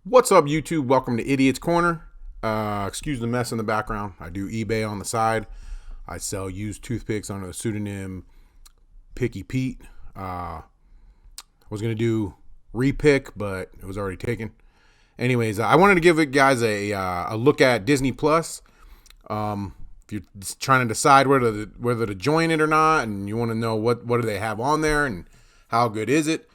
What's up, YouTube? Welcome to Idiot's Corner. Excuse the mess in the background. I do eBay on the side. I sell used toothpicks under the pseudonym Picky Pete. I was going to do repick, but it was already taken. Anyways, I wanted to give you guys a look at Disney Plus. If you're trying to decide whether to join it or not, and you want to know what do they have on there and how good is it,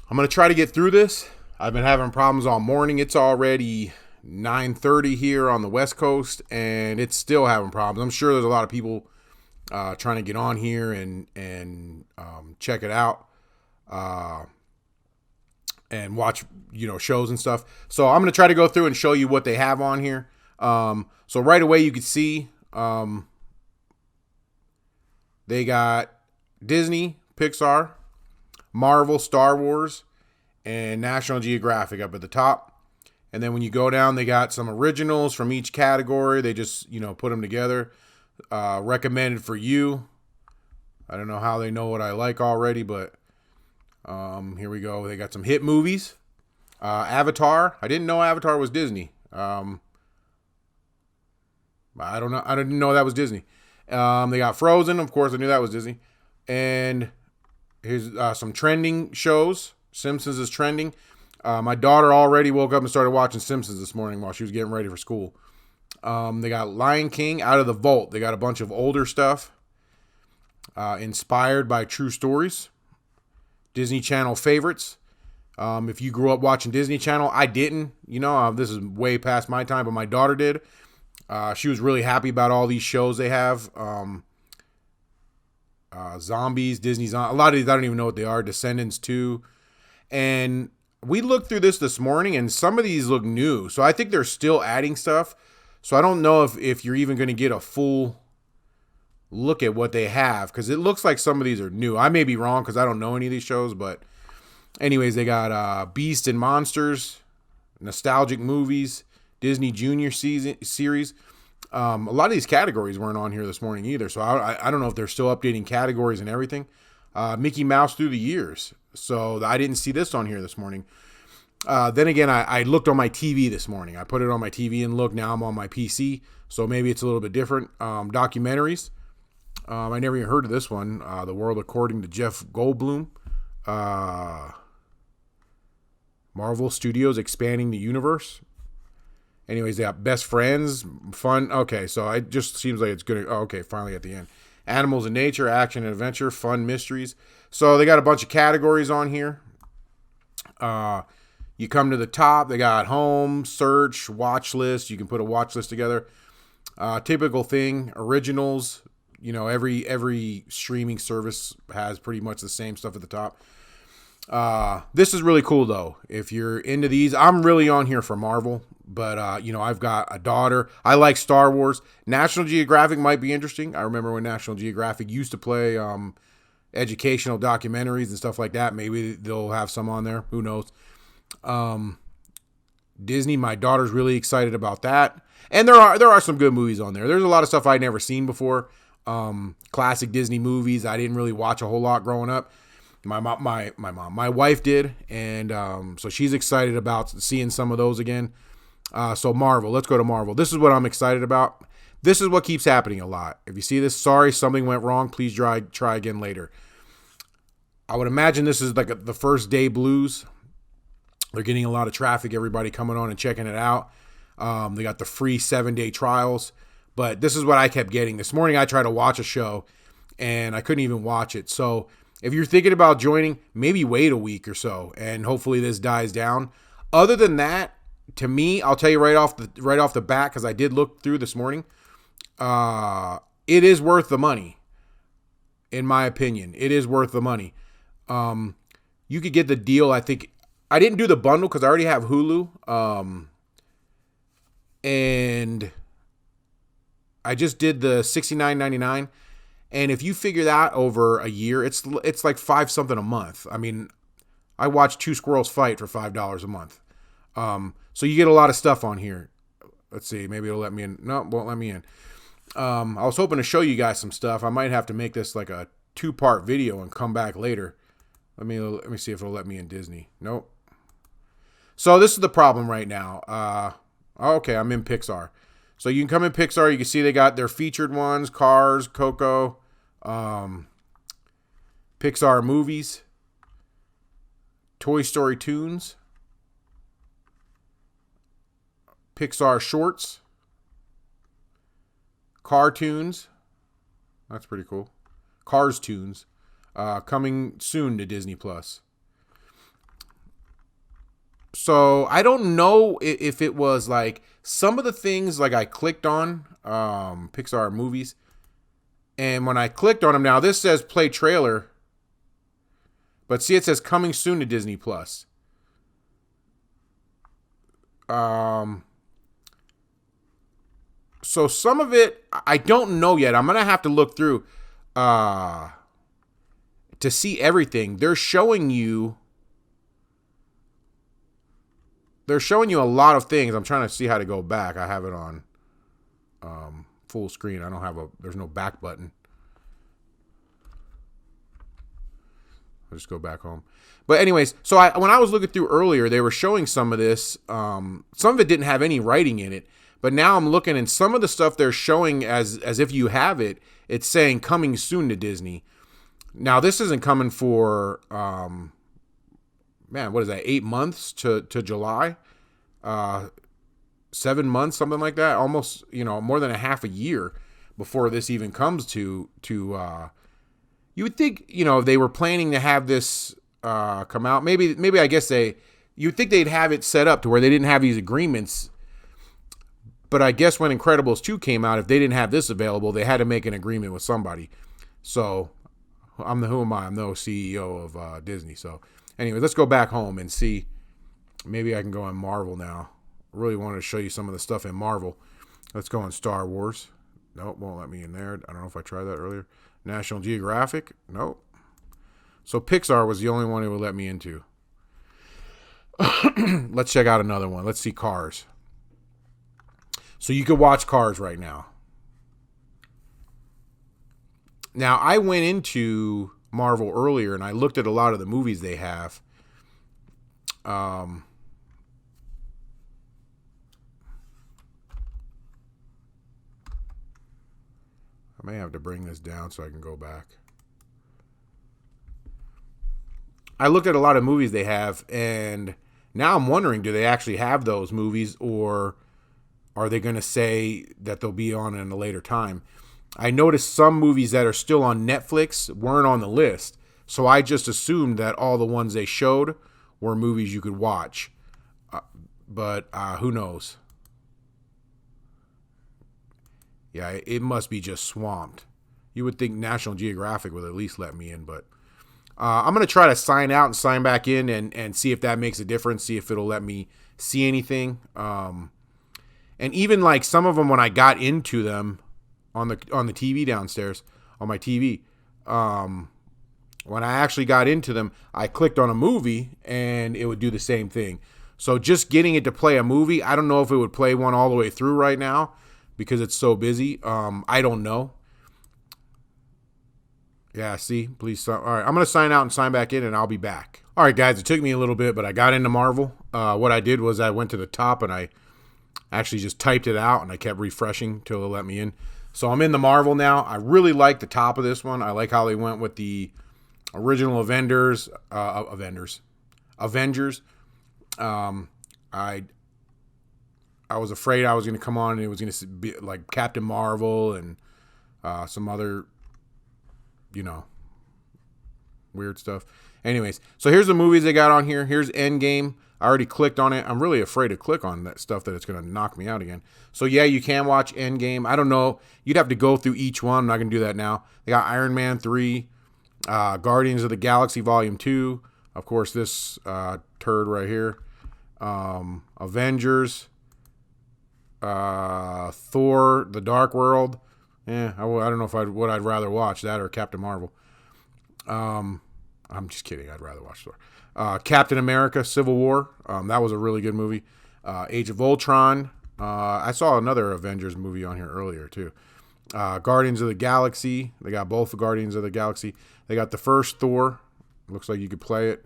I'm going to try to get through this. I've been having problems all morning. It's already 9:30 here on the West Coast, and it's still having problems. I'm sure there's a lot of people trying to get on here and check it out and watch shows and stuff. So I'm going to try to go through and show you what they have on here. So right away you can see they got Disney, Pixar, Marvel, Star Wars, and National Geographic up at the top. And then when you go down, they got some originals from each category. They just, put them together. Recommended for you. I don't know how they know what I like already, but here we go. They got some hit movies. Avatar. I didn't know Avatar was Disney. I don't know. I didn't know that was Disney. They got Frozen. Of course, I knew that was Disney. And here's some trending shows. Simpsons is trending. My daughter already woke up and started watching Simpsons this morning while she was getting ready for school. They got Lion King out of the vault. They got a bunch of older stuff inspired by true stories. Disney Channel favorites. If you grew up watching Disney Channel, I didn't. This is way past my time, but my daughter did. She was really happy about all these shows they have. Zombies, Disney Zombies. A lot of these I don't even know what they are. Descendants 2. And we looked through this morning, and some of these look new. So I think they're still adding stuff. So I don't know if you're even going to get a full look at what they have, because it looks like some of these are new. I may be wrong because I don't know any of these shows. But anyways, they got Beast and Monsters, nostalgic movies, Disney Junior series. A lot of these categories weren't on here this morning either. So I don't know if they're still updating categories and everything. Mickey Mouse through the years. So I didn't see this on here this morning. Then again, I looked on my TV this morning. I put it on my TV and looked. Now I'm on my PC. So maybe it's a little bit different. Documentaries. I never even heard of this one. The World According to Jeff Goldblum. Marvel Studios expanding the universe. Anyways, they got Best Friends. Fun. Okay, so it just seems like it's good. Oh, okay, finally at the end. Animals and Nature, Action and Adventure, Fun Mysteries. So they got a bunch of categories on here. You come to the top, they got Home, Search, Watch List. You can put a watch list together. Typical thing, originals. Every streaming service has pretty much the same stuff at the top. This is really cool, though. If you're into these, I'm really on here for Marvel. But, I've got a daughter. I like Star Wars. National Geographic might be interesting. I remember when National Geographic used to play educational documentaries and stuff like that. Maybe they'll have some on there. Who knows? Disney, my daughter's really excited about that. And there are some good movies on there. There's a lot of stuff I'd never seen before. Classic Disney movies I didn't really watch a whole lot growing up. My wife did. And so she's excited about seeing some of those again. So Marvel, let's go to Marvel. This is what I'm excited about. This is what keeps happening a lot. If you see this, sorry, something went wrong. Please try again later. I would imagine this is like the first day blues. They're getting a lot of traffic. Everybody coming on and checking it out. They got the free 7-day trials. But this is what I kept getting. This morning I tried to watch a show and I couldn't even watch it. So if you're thinking about joining, maybe wait a week or so and hopefully this dies down. Other than that, to me, I'll tell you right off the bat, because I did look through this morning. It is worth the money, in my opinion. It is worth the money. You could get the deal. I think I didn't do the bundle because I already have Hulu, and I just did the $69.99. And if you figure that over a year, it's like $5 something a month. I mean, I watched two squirrels fight for $5 a month. So you get a lot of stuff on here. Let's see, maybe it'll let me in. No, it won't let me in. I was hoping to show you guys some stuff. I might have to make this like a 2-part video and come back later. Let me see if it'll let me in Disney. Nope. So this is the problem right now. Okay, I'm in Pixar. So you can come in Pixar. You can see they got their featured ones: Cars, Coco, Pixar movies, Toy Story tunes, Pixar shorts, cartoons. That's pretty cool. Cars tunes, coming soon to Disney Plus. So I don't know if it was like some of the things like I clicked on Pixar movies, and when I clicked on them, now this says play trailer, but see it says coming soon to Disney Plus. So some of it I don't know yet. I'm gonna have to look through to see everything. They're showing you a lot of things. I'm trying to see how to go back. I have it on full screen. I don't have there's no back button. I'll just go back home. But anyways, so when I was looking through earlier, they were showing some of this. Some of it didn't have any writing in it. But now I'm looking, and some of the stuff they're showing as if you have it, it's saying coming soon to Disney. Now, this isn't coming for, what is that, 8 months to July? 7 months, something like that. Almost, more than a half a year before this even comes to you would think, they were planning to have this come out. Maybe I guess you'd think they'd have it set up to where they didn't have these agreements. But I guess when Incredibles 2 came out, if they didn't have this available, they had to make an agreement with somebody. So who am I? I'm no CEO of Disney. So anyway, let's go back home and see. Maybe I can go on Marvel now. I really wanted to show you some of the stuff in Marvel. Let's go on Star Wars. Nope, won't let me in there. I don't know if I tried that earlier. National Geographic. Nope. So Pixar was the only one it would let me into. Let's check out another one. Let's see Cars. So you could watch Cars right now. Now, I went into Marvel earlier and I looked at a lot of the movies they have. I may have to bring this down so I can go back. I looked at a lot of movies they have, and now I'm wondering, do they actually have those movies, or are they going to say that they'll be on in a later time? I noticed some movies that are still on Netflix weren't on the list, so I just assumed that all the ones they showed were movies you could watch. But who knows? Yeah, it must be just swamped. You would think National Geographic would at least let me in, but I'm going to try to sign out and sign back in and see if that makes a difference, see if it'll let me see anything. And even like some of them, when I got into them on the TV downstairs, on my TV, when I actually got into them, I clicked on a movie and it would do the same thing. So just getting it to play a movie, I don't know if it would play one all the way through right now because it's so busy. I don't know. Yeah, see, please. All right, I'm going to sign out and sign back in, and I'll be back. All right, guys, it took me a little bit, but I got into Marvel. What I did was I went to the top, and I actually just typed it out, and I kept refreshing till it let me in. So I'm in the Marvel now. I really like the top of this one. I like how they went with the original Avengers. I was afraid I was going to come on and it was going to be like Captain Marvel and some other, weird stuff. Anyways, so here's the movies they got on here. Here's Endgame. I already clicked on it. I'm really afraid to click on that stuff that it's going to knock me out again. So yeah, you can watch Endgame. I don't know. You'd have to go through each one. I'm not going to do that now. They got Iron Man 3, Guardians of the Galaxy Volume 2. Of course, this turd right here. Avengers. Thor, The Dark World. I don't know if what I'd rather watch, that or Captain Marvel. I'm just kidding. I'd rather watch Thor. Captain America, Civil War. That was a really good movie. Age of Ultron. I saw another Avengers movie on here earlier too. Guardians of the Galaxy. They got both the Guardians of the Galaxy. They got the first Thor. Looks like you could play it.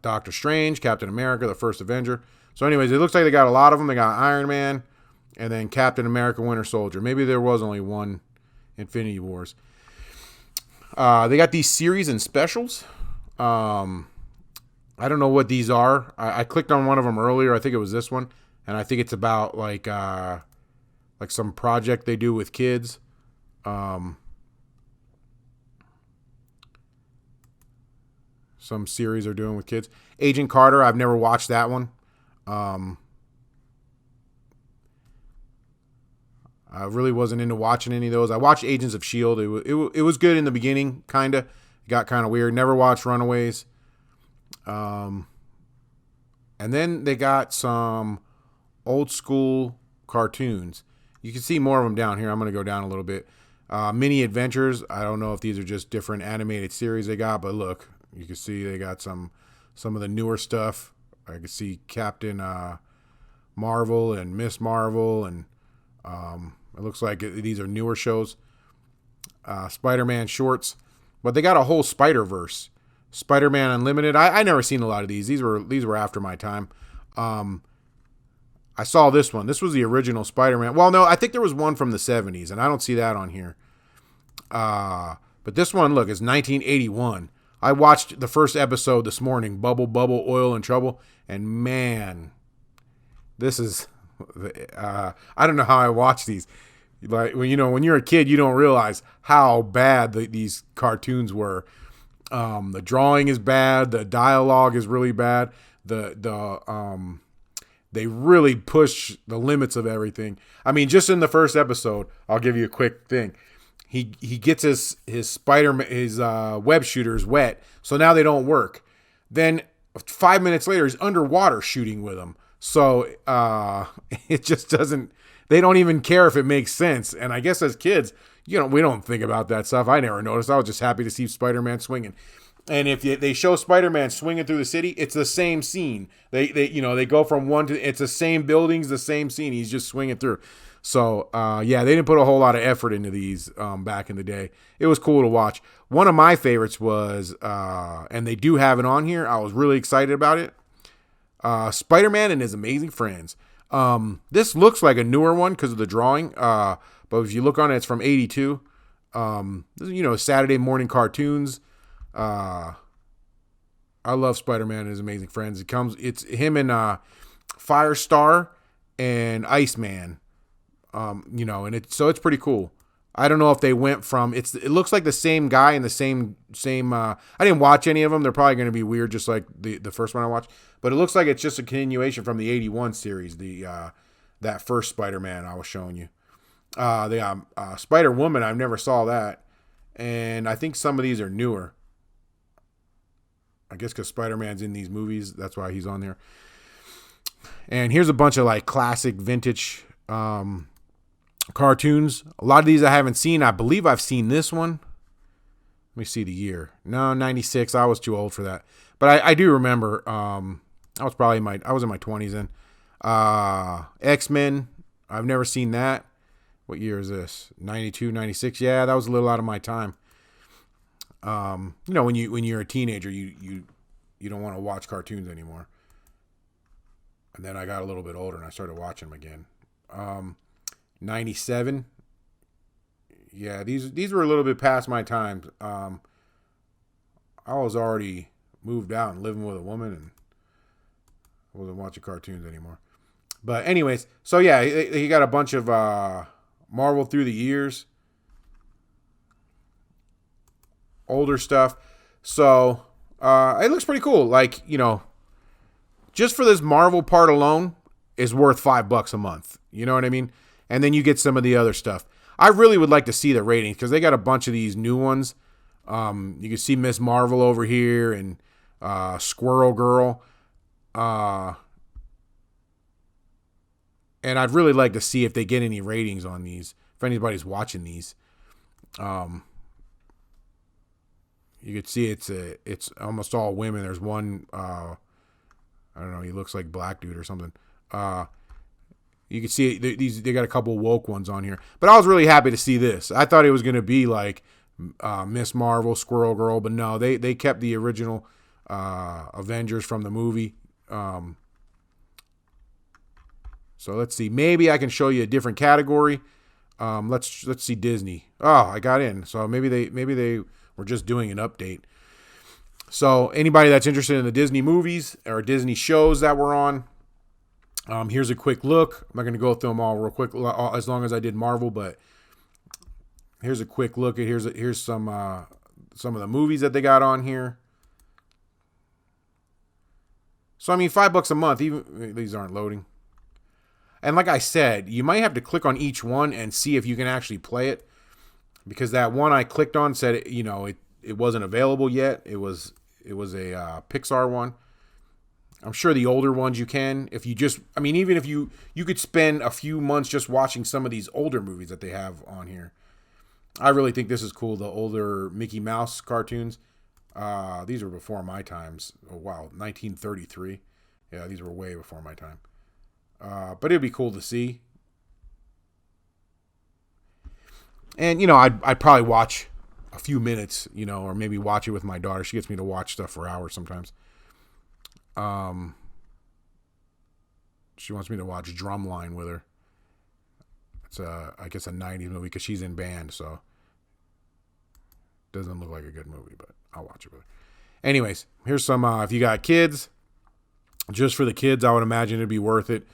Doctor Strange, Captain America, the First Avenger. So anyways, it looks like they got a lot of them. They got Iron Man and then Captain America, Winter Soldier. Maybe there was only one Infinity Wars. They got these series and specials. I don't know what these are. I clicked on one of them earlier. I think it was this one. And I think it's about like some project they do with kids. Some series they're doing with kids. Agent Carter, I've never watched that one. I really wasn't into watching any of those. I watched Agents of S.H.I.E.L.D. It was good in the beginning, kind of. It got kind of weird. Never watched Runaways. And then they got some old school cartoons. You can see more of them down here. I'm going to go down a little bit. Mini Adventures. I don't know if these are just different animated series they got, but look, you can see they got some of the newer stuff. I can see Captain Marvel and Miss Marvel, and it looks like these are newer shows. Spider-Man shorts, but they got a whole Spider-Verse. Spider-Man Unlimited. I never seen a lot of these. These were after my time. I saw this one. This was the original Spider-Man. Well, no, I think there was one from the 70s, and I don't see that on here. But this one, look, is 1981. I watched the first episode this morning, Bubble, Oil, and Trouble, and man, this is, I don't know how I watch these. Like, when you're a kid, you don't realize how bad these cartoons were. The drawing is bad. The dialogue is really bad. They really push the limits of everything. I mean, just in the first episode, I'll give you a quick thing. He gets his web shooters wet, so now they don't work. Then 5 minutes later, he's underwater shooting with them. So it just doesn't. They don't even care if it makes sense. And I guess as kids, we don't think about that stuff. I never noticed. I was just happy to see Spider-Man swinging. And if they show Spider-Man swinging through the city, it's the same scene. They go from one to, it's the same buildings, the same scene. He's just swinging through. So, they didn't put a whole lot of effort into these back in the day. It was cool to watch. One of my favorites was, and they do have it on here. I was really excited about it. Spider-Man and His Amazing Friends. This looks like a newer one because of the drawing. But if you look on it, it's from 82. Saturday morning cartoons. I love Spider-Man and His Amazing Friends. It's him and Firestar and Iceman. And it's pretty cool. I don't know if they went from it looks like the same guy and the same I didn't watch any of them. They're probably going to be weird just like the first one I watched, but it looks like it's just a continuation from the 81 series, that first Spider-Man I was showing you. They got Spider-Woman. I never saw that. And I think some of these are newer. I guess because Spider-Man's in these movies, that's why he's on there. And here's a bunch of like classic vintage cartoons. A lot of these I haven't seen. I believe I've seen this one. Let me see the year. No, 96. I was too old for that. But I do remember. I was in my 20s then. X-Men. I've never seen that. What year is this? 92, 96. Yeah, that was a little out of my time. When you're a teenager, you don't want to watch cartoons anymore. And then I got a little bit older and I started watching them again. 97. Yeah, these were a little bit past my time. I was already moved out and living with a woman, and I wasn't watching cartoons anymore. But anyways, so yeah, he got a bunch of Marvel through the years, older stuff. So it looks pretty cool. Like, just for this Marvel part alone is worth $5 a month. You know what I mean? And then you get some of the other stuff. I really would like to see the ratings because they got a bunch of these new ones. You can see Miss Marvel over here and Squirrel Girl. And I'd really like to see if they get any ratings on these. If anybody's watching these. You could see it's almost all women. There's one, I don't know, he looks like Black Dude or something. You can see they got a couple woke ones on here. But I was really happy to see this. I thought it was going to be like Miss Marvel, Squirrel Girl, but no, they kept the original Avengers from the movie. So let's see. Maybe I can show you a different category. Let's see Disney. Oh, I got in. So maybe they were just doing an update. So anybody that's interested in the Disney movies or Disney shows that we're on, here's a quick look. I'm not going to go through them all real quick as long as I did Marvel, but here's a quick look at here's some of the movies that they got on here. So I mean, $5 a month. Even these aren't loading. And like I said, you might have to click on each one and see if you can actually play it, because that one I clicked on said it wasn't available yet. It was a Pixar one. I'm sure the older ones you can. If you just, I mean, even if you could spend a few months just watching some of these older movies that they have on here. I really think this is cool. The older Mickey Mouse cartoons. These were before my times. Oh wow, 1933. Yeah, these were way before my time. But it'd be cool to see. And, I'd probably watch a few minutes, or maybe watch it with my daughter. She gets me to watch stuff for hours sometimes. She wants me to watch Drumline with her. It's I guess a 90s movie because she's in band, so doesn't look like a good movie, but I'll watch it with her. Anyways, here's some, if you got kids, just for the kids, I would imagine it'd be worth it.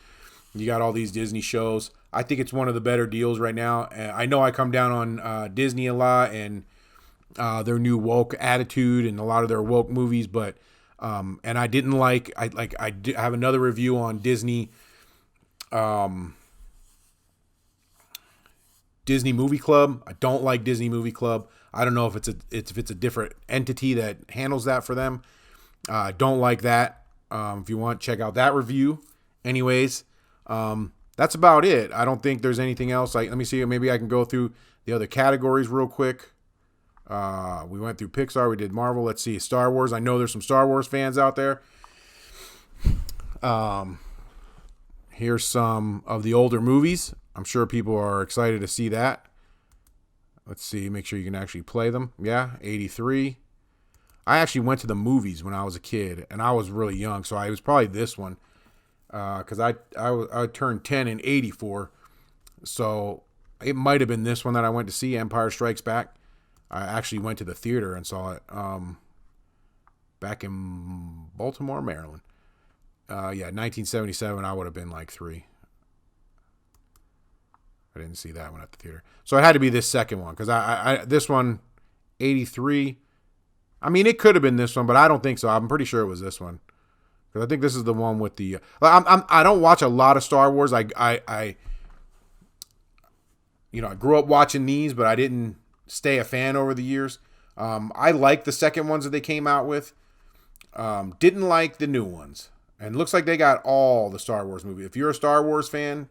You got all these Disney shows. I think it's one of the better deals right now. I know I come down on Disney a lot and their new woke attitude and a lot of their woke movies, but and I didn't I have another review on Disney Disney Movie Club. I don't like Disney Movie Club. I don't know if it's a different entity that handles that for them. I don't like that. If you want, check out that review. Anyways, that's about it. I don't think there's anything else. Let me see. Maybe I can go through the other categories real quick. We went through Pixar. We did Marvel. Let's see. Star Wars. I know there's some Star Wars fans out there. Here's some of the older movies. I'm sure people are excited to see that. Let's see. Make sure you can actually play them. Yeah, 83. I actually went to the movies when I was a kid, and I was really young, so it was probably this one. Because I turned 10 in 84. So it might have been this one that I went to see, Empire Strikes Back. I actually went to the theater and saw it back in Baltimore, Maryland. 1977, I would have been like 3. I didn't see that one at the theater. So it had to be this second one, because I this one, 83. I mean, it could have been this one, but I don't think so. I'm pretty sure it was this one. Because I think this is the one with the... I don't watch a lot of Star Wars. I grew up watching these, but I didn't stay a fan over the years. I like the second ones that they came out with. Didn't like the new ones. And it looks like they got all the Star Wars movies. If you're a Star Wars fan,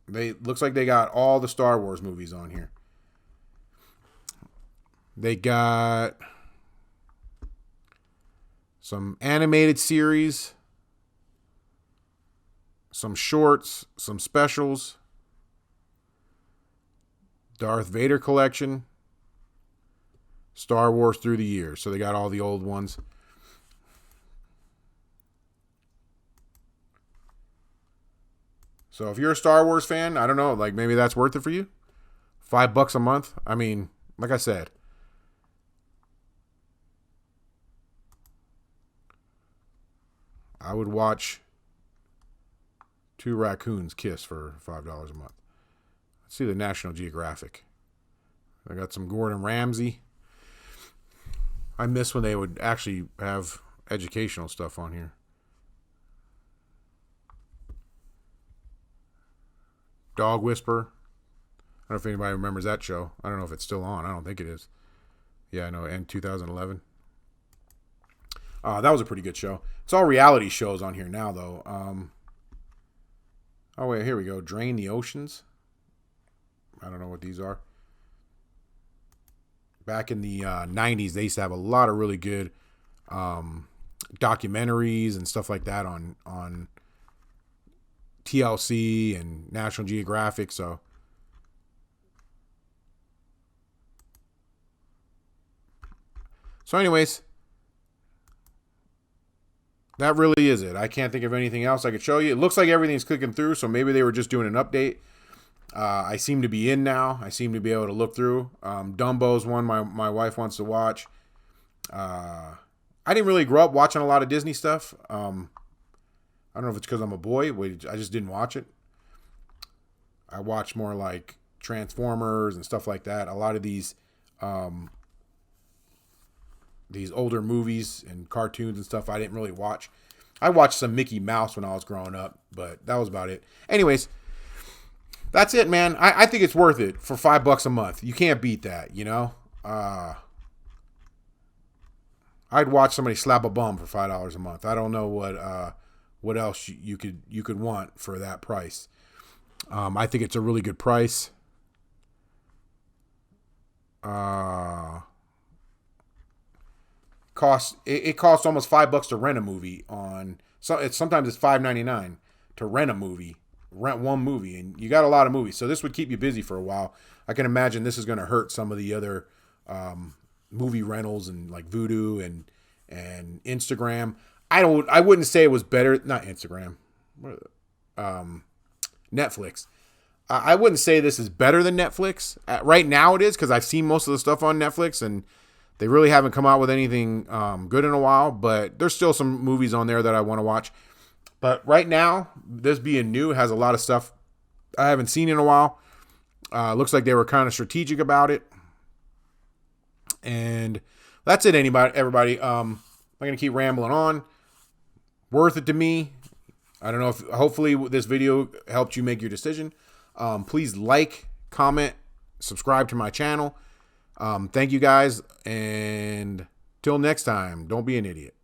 looks like they got all the Star Wars movies on here. They got some animated series, some shorts, some specials, Darth Vader collection, Star Wars through the years. So they got all the old ones. So if you're a Star Wars fan, I don't know, like maybe that's worth it for you. $5 a month. I mean, like I said, I would watch 2 raccoons kiss for $5 a month. Let's see the National Geographic. I got some Gordon Ramsay. I miss when they would actually have educational stuff on here. Dog Whisperer. I don't know if anybody remembers that show. I don't know if it's still on. I don't think it is. Yeah, I know. And 2011. That was a pretty good show. It's all reality shows on here now, though. Oh, wait. Here we go. Drain the Oceans. I don't know what these are. Back in the 90s, they used to have a lot of really good documentaries and stuff like that on TLC and National Geographic. So So anyways, that really is it. I can't think of anything else I could show you. It looks like everything's clicking through, so maybe they were just doing an update. I seem to be in now. I seem to be able to look through. Dumbo's one my wife wants to watch. I didn't really grow up watching a lot of Disney stuff. I don't know if it's because I'm a boy. I just didn't watch it. I watch more like Transformers and stuff like that. A lot of these older movies and cartoons and stuff I didn't really watch. I watched some Mickey Mouse when I was growing up, but that was about it. Anyways, that's it, man. I think it's worth it for $5 a month. You can't beat that, you know? I'd watch somebody slap a bum for $5 a month. I don't know what else you could want for that price. I think it's a really good price. It costs almost $5 to rent a movie on. So sometimes it's $5.99 to rent a movie. Rent one movie, and you got a lot of movies, so this would keep you busy for a while. I can imagine this is going to hurt some of the other movie rentals and like Vudu and Instagram. I wouldn't say it was better. Not Instagram, Netflix. I wouldn't say this is better than Netflix. Right now it is, because I've seen most of the stuff on Netflix and they really haven't come out with anything good in a while. But there's still some movies on there that I want to watch. But right now, this being new has a lot of stuff I haven't seen in a while. Looks like they were kind of strategic about it. And that's it, everybody. I'm going to keep rambling on. Worth it to me. I don't know if, hopefully this video helped you make your decision. Please like, comment, subscribe to my channel. Thank you guys. And till next time, don't be an idiot.